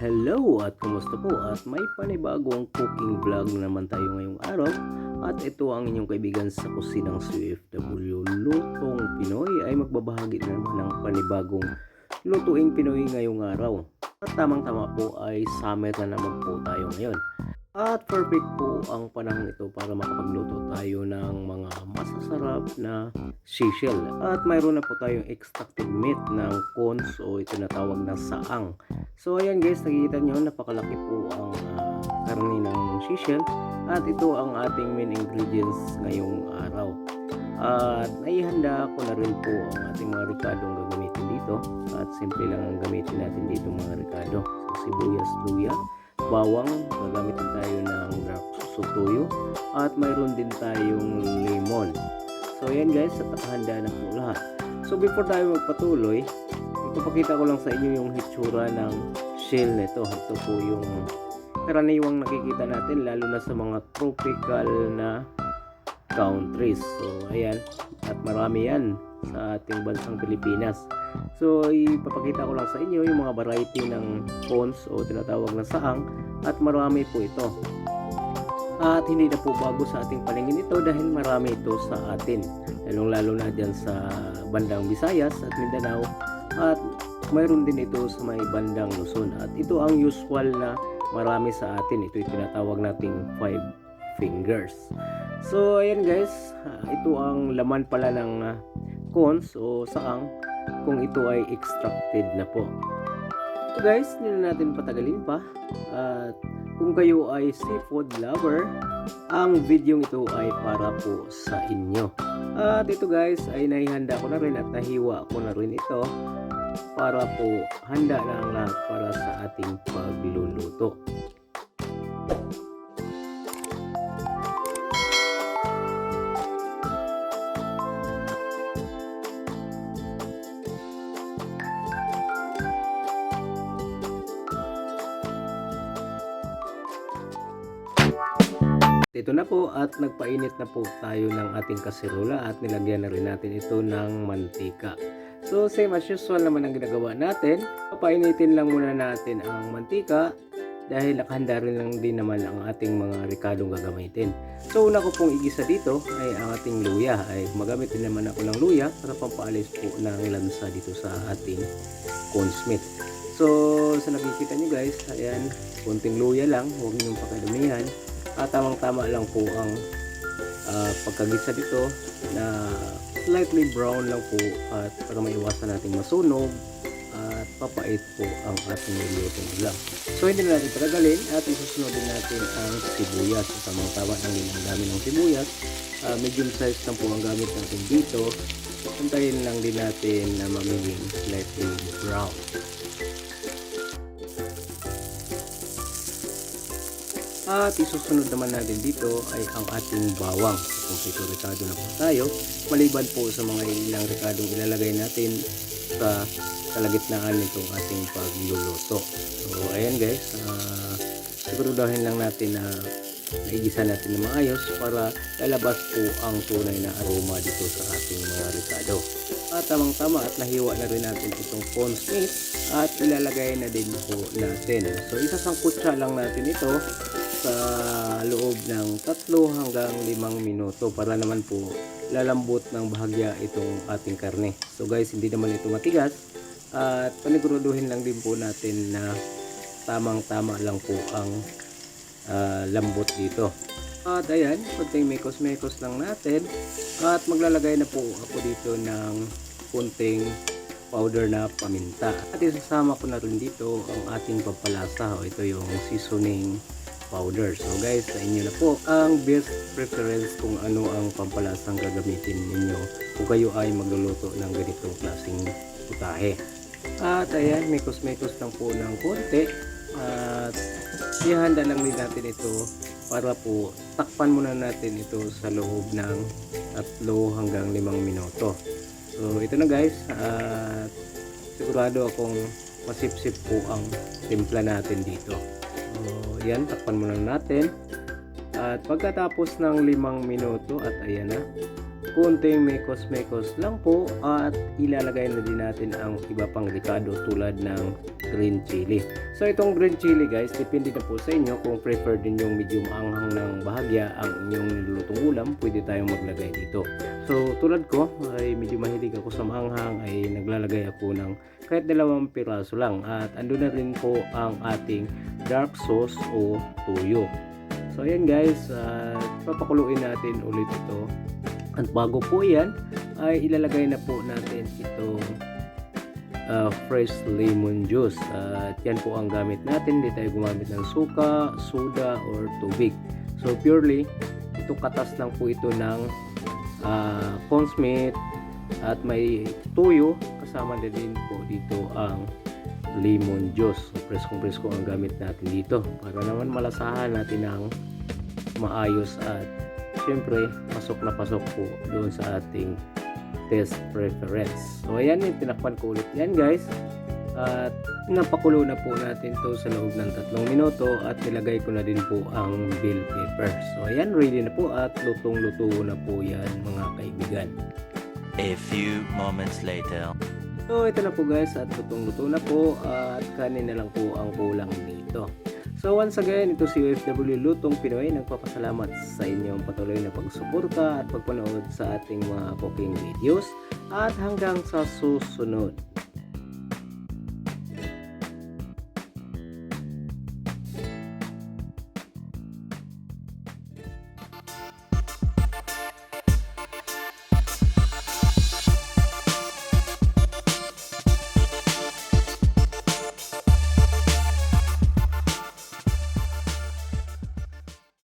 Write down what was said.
Hello at kumusta po, at may panibagong cooking vlog na naman tayo ngayong araw, at ito ang inyong kaibigan sa kusinang CFW Lutong Pinoy ay magbabahagi na naman ng panibagong lutuing Pinoy ngayong araw. At tamang-tama po ay summer na naman po tayo ngayon. At perfect po ang panahon ito para makapagluto tayo ng mga masasarap na sisal. At mayroon na po tayong extracted meat ng corns o ito na tawag na saang. So ayan guys, nakikita nyo napakalaki po ang karne ng sisal. At ito ang ating main ingredients ngayong araw. At naihanda ko na rin po ang ating mga ricadong gagamitin dito. At simple lang ang gamitin natin dito mga ricado. So sibuyas, luya, bawang, gagamitin tayo ng dark sutuyo, at mayroon din tayong lemon. So ayan guys, at nakahanda na po lahat. So before tayo magpatuloy, ipapakita ko lang sa inyo yung hitsura ng shell nito. Ito po yung karaniwang nakikita natin lalo na sa mga tropical na countries. So ayan, at marami yan sa ating bansang Pilipinas. So ipapakita ko lang sa inyo yung mga variety ng corns o tinatawag na saang, at marami po ito. At hindi na po bago sa ating paningin ito dahil marami ito sa atin, lalong-lalo na dyan sa bandang Visayas at Mindanao, at mayroon din ito sa may bandang Luzon. At ito ang usual na marami sa atin. Ito yung tinatawag nating 5 fingers. So ayan guys, ito ang laman pala ng corns o saang kung ito ay extracted na po. So guys, hindi na natin patagalin pa. At kung kayo ay seafood lover, ang video ito ay para po sa inyo. At ito guys ay naihanda ko na rin at nahiwa ko na rin ito para po handa na ang lahat para sa ating pagluluto. Ito na po, at nagpainit na po tayo ng ating kaserola at nilagyan na rin natin ito ng mantika. So same as usual naman ang ginagawa natin. Papainitin lang muna natin ang mantika dahil nakahanda rin lang din naman ang ating mga ricadong gagamitin. So una ko pong igisa dito ay ang ating luya. Ay magamit din naman ako ng luya para pampaalis po ng lansa dito sa ating corned meat. So sa nakikita nyo guys, ayan, konting luya lang, huwag nyo pakidumihan. At tamang-tama lang po ang pagkagisa dito na slightly brown lang po, at para maiwasan nating masunog at papait po ang ating nilutong ulam. So hindi na natin patagalin at isusunod din natin ang sibuyas. So tamang-tama lang din ang dami ng sibuyas. Medium size lang po ang gamit natin dito. Pantayin lang din natin na magiging slightly brown. At isusunod naman natin dito ay ang ating bawang. Kompleto ricado na po tayo, maliban po sa mga ilang ricadong ilalagay natin sa kalagitnaan nitong ating pagluluto. So ayan guys, siguraduhin lang natin na naigisa natin na maayos para lalabas po ang tunay na aroma dito sa ating mga ricado. At tamang-tama at nahiwa na rin natin itong corned meat at ilalagay na din po natin. So isasangkutsa lang natin ito sa loob ng 3 hanggang 5 minuto para naman po lalambot ng bahagya itong ating karne. So guys, hindi naman ito matigas, at paniguruduhin lang din po natin na tamang-tama lang po ang lambot dito. At ayan, konting mekos-mekos lang natin, at maglalagay na po ako dito ng konting powder na paminta. At isasama ko na rin dito ang ating pampalasa. Ito yung seasoning powder. So guys, sa inyo na po ang best preference kung ano ang pampalasang gagamitin ninyo kung kayo ay magluluto ng ganitong klaseng putahe. At ayan, mekos-mekos lang po ng konti, at ihanda lang din natin ito para po takpan muna natin ito sa loob ng 3 hanggang 5 minuto. So ito na guys, at sigurado akong masipsip po ang timpla natin dito. So yan, takpan muna natin. At pagkatapos ng 5 minuto at ayan na, konting mekos-mekos lang po at ilalagay na din natin ang iba pang rekado tulad ng green chili. So itong green chili guys, depende na po sa inyo kung prefer din yung medyo maanghang ng bahagya ang inyong nilulutong ulam, pwede tayong maglagay dito. So tulad ko ay medyo mahilig ako sa maanghang, ay naglalagay ako ng kahit 2 piraso lang at ando na rin po ang ating dark sauce o tuyo. So ayan guys, papakuluin natin ulit ito. At bago po yan, ay ilalagay na po natin itong fresh lemon juice. At yan po ang gamit natin. Hindi tayo gumamit ng suka, soda, or tubig. So purely, ito katas lang po ito ng consomme at may tuyo. Kasama na din po dito ang lemon juice. So, preskong-presko ang gamit natin dito. Para naman malasahan natin ng maayos at syempre, pasok na pasok po doon sa ating taste preference. So, ayan, tinakpan ko ulit yan guys. At napakulo na po natin to sa loob ng 3 minuto at nilagay ko na din po ang bell pepper. So, ayan, ready na po at lutong-luto na po yan mga kaibigan. A few moments later. So, ito na po guys at lutong-luto na po at kanin na lang po ang kulang dito. So once again, ito si OFW Lutong Pinoy. Nagpapasalamat sa inyong patuloy na pagsuporta at pagpanood sa ating mga cooking videos. At hanggang sa susunod.